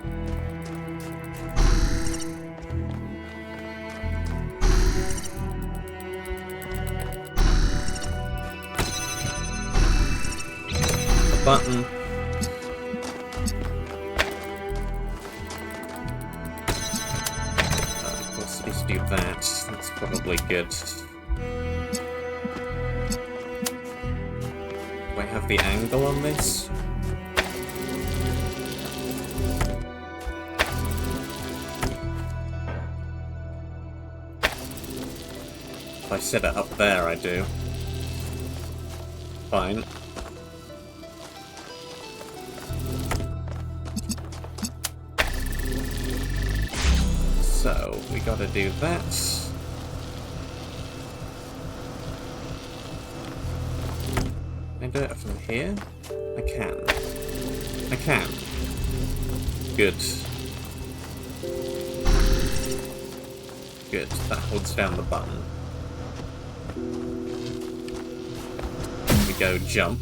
Speaker 1: A button. Let's do that. That's probably good. Do I have the angle on this? If I set it up there, I do. Fine. So, we gotta do that. Can I do it from here? I can. I can. Good. Good. That holds down the button. We go jump.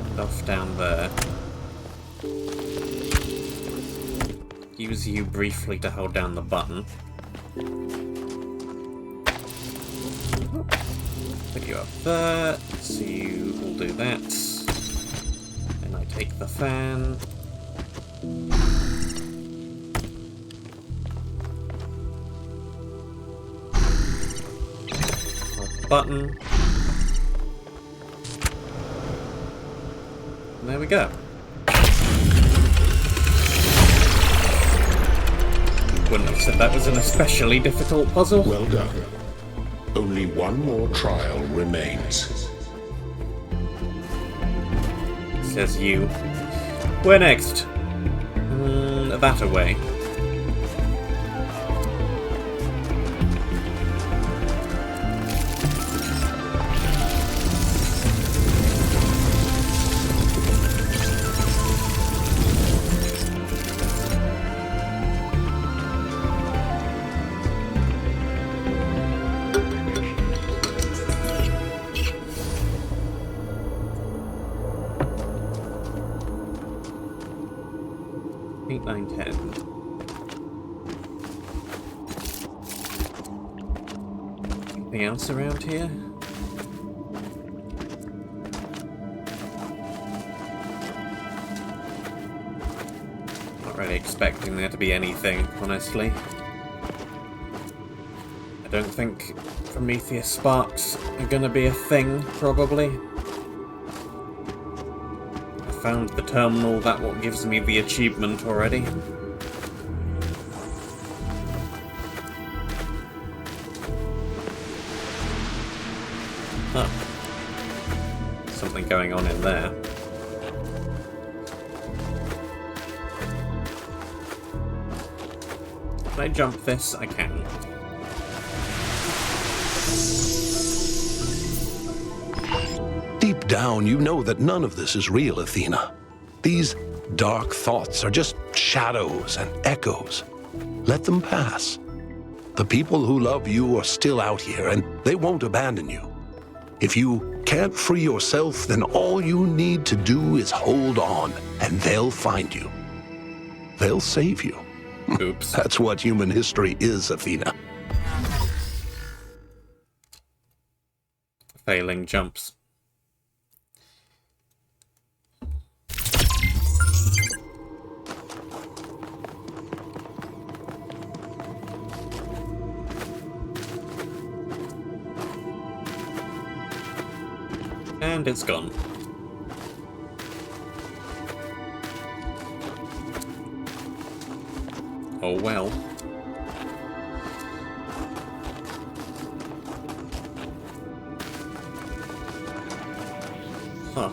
Speaker 1: And off down there. Use you briefly to hold down the button. Put you up there, so you will do that. Then I take the fan. Hold the button. And there we go. Wouldn't have said that was an especially difficult puzzle.
Speaker 4: Well done. Only one more trial remains.
Speaker 1: Says you. Where next? That away. Anything else around here? Not really expecting there to be anything, honestly. I don't think Prometheus sparks are gonna be a thing, probably. I found the terminal, that what gives me the achievement already. Huh. Something going on in there. Can I jump this? I can.
Speaker 6: Deep down, you know that none of this is real, Athena. These dark thoughts are just shadows and echoes. Let them pass. The people who love you are still out here, and they won't abandon you. If you can't free yourself, then all you need to do is hold on, and they'll find you. They'll save you.
Speaker 1: Oops.
Speaker 6: That's what human history is, Athena.
Speaker 1: Failing jumps. And it's gone. Oh well. Huh.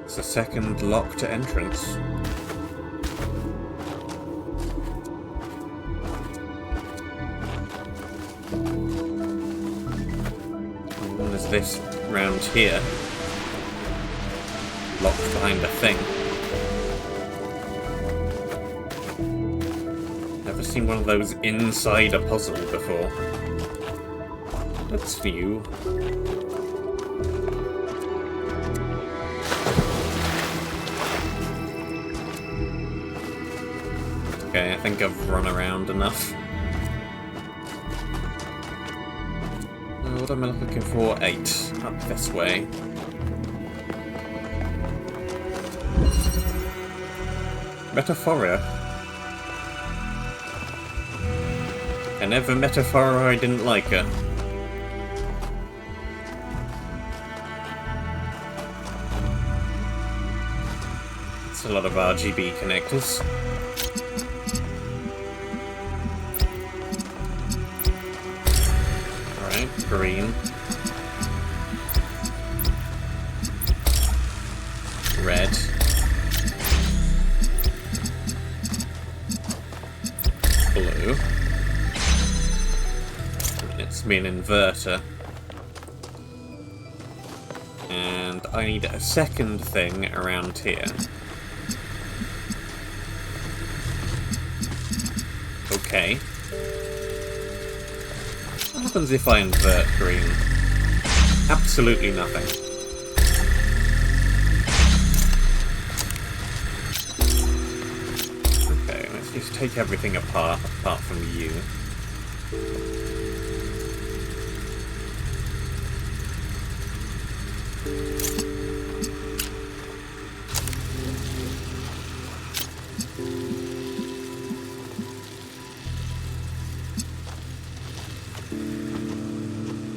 Speaker 1: It's a second locked entrance. And there's this round here. Locked behind a thing. Never seen one of those inside a puzzle before. That's new. Okay, I think I've run around enough. What am I looking for? 8. Up this way. Metaphora. I never met a Pharaoh I didn't like her. It's a lot of RGB connectors. Alright, green. Red. Blue. It's me an inverter. And I need a second thing around here. Okay. What happens if I invert green? Absolutely nothing. Okay, let's just take everything apart from you.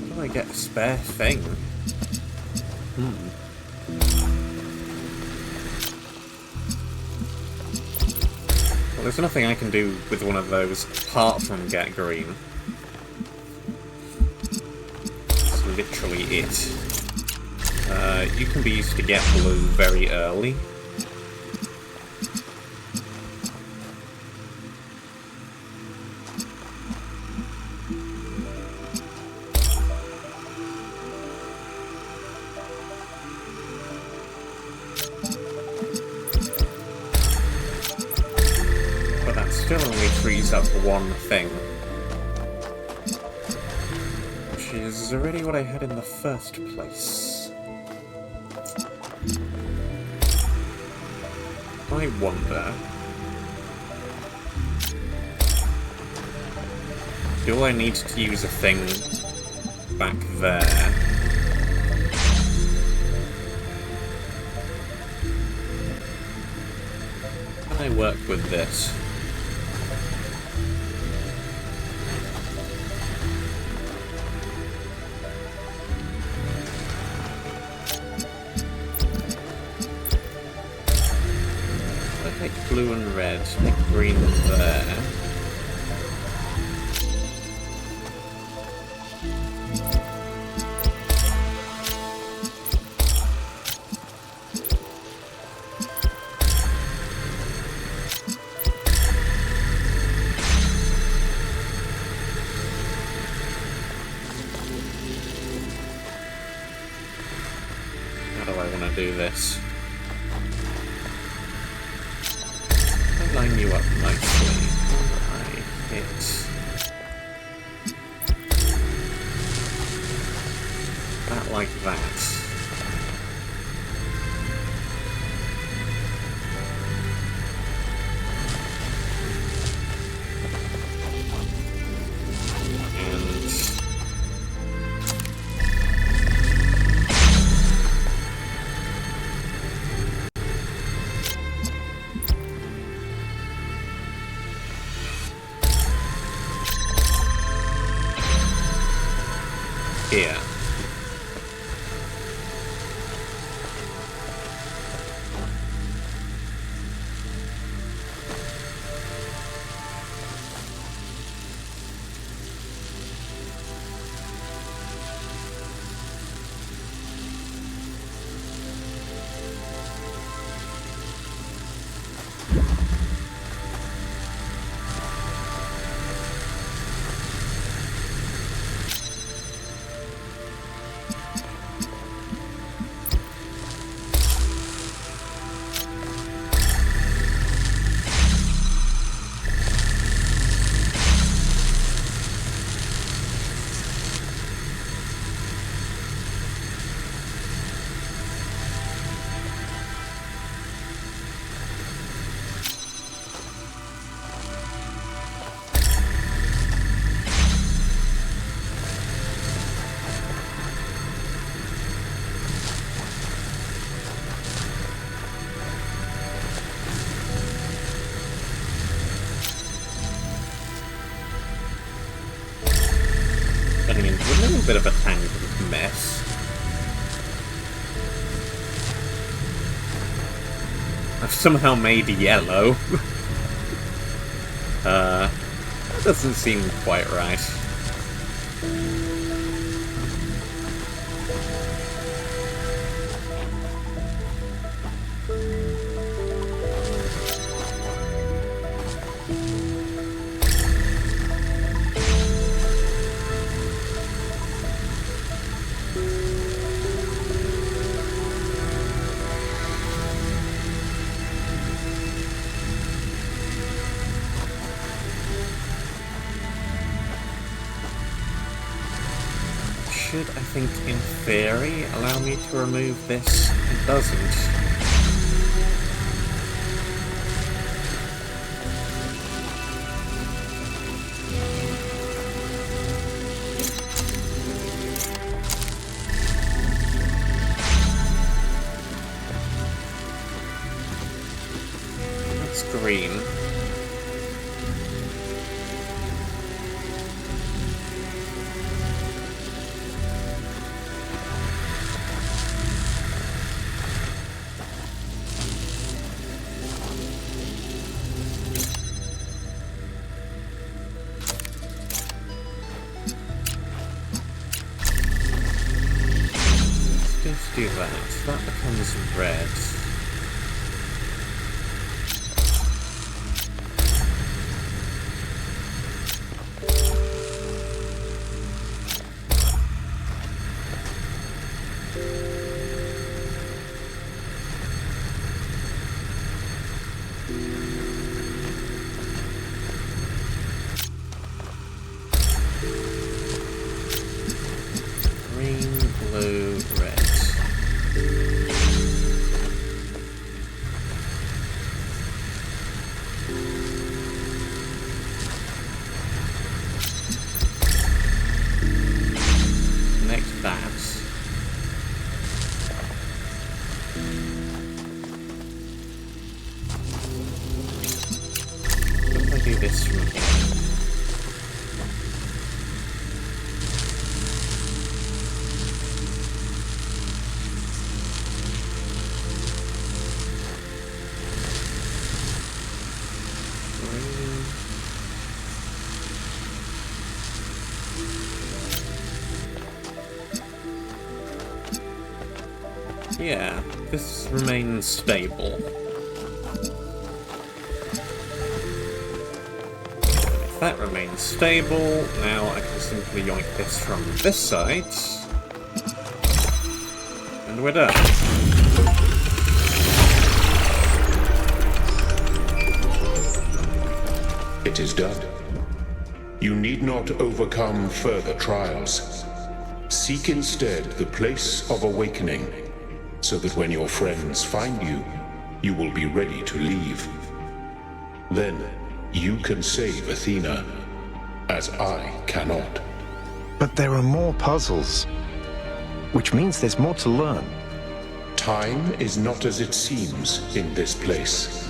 Speaker 1: How do I get a spare thing? Well, there's nothing I can do with one of those apart from get green. That's literally it. You can be used to get blue very early. But that still only frees up one thing. Which is already what I had in the first place. I wonder... do I need to use a thing back there? Can I work with this? Make blue and red, make green there. How do I want to do this? Line you up nicely. I hit that like that. Here. Getting into a little bit of a tangled mess. I've somehow made yellow. That doesn't seem quite right. Should, I think, in theory, allow me to remove this. It doesn't. That's green. Let's do that. That becomes red. Green, blue, red. Yeah, this remains stable. If that remains stable, now I can simply yoink this from this side. And we're done.
Speaker 4: It is done. You need not overcome further trials. Seek instead the place of awakening, so that when your friends find you, you will be ready to leave. Then, you can save Athena, as I cannot.
Speaker 3: But there are more puzzles, which means there's more to learn.
Speaker 4: Time is not as it seems in this place.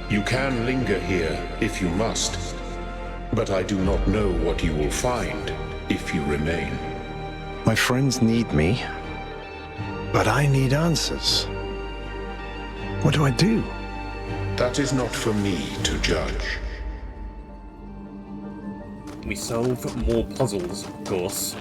Speaker 4: You can linger here if you must, but I do not know what you will find if you remain.
Speaker 3: My friends need me, but I need answers. What do I do?
Speaker 4: That is not for me to judge.
Speaker 1: We solve more puzzles, of course.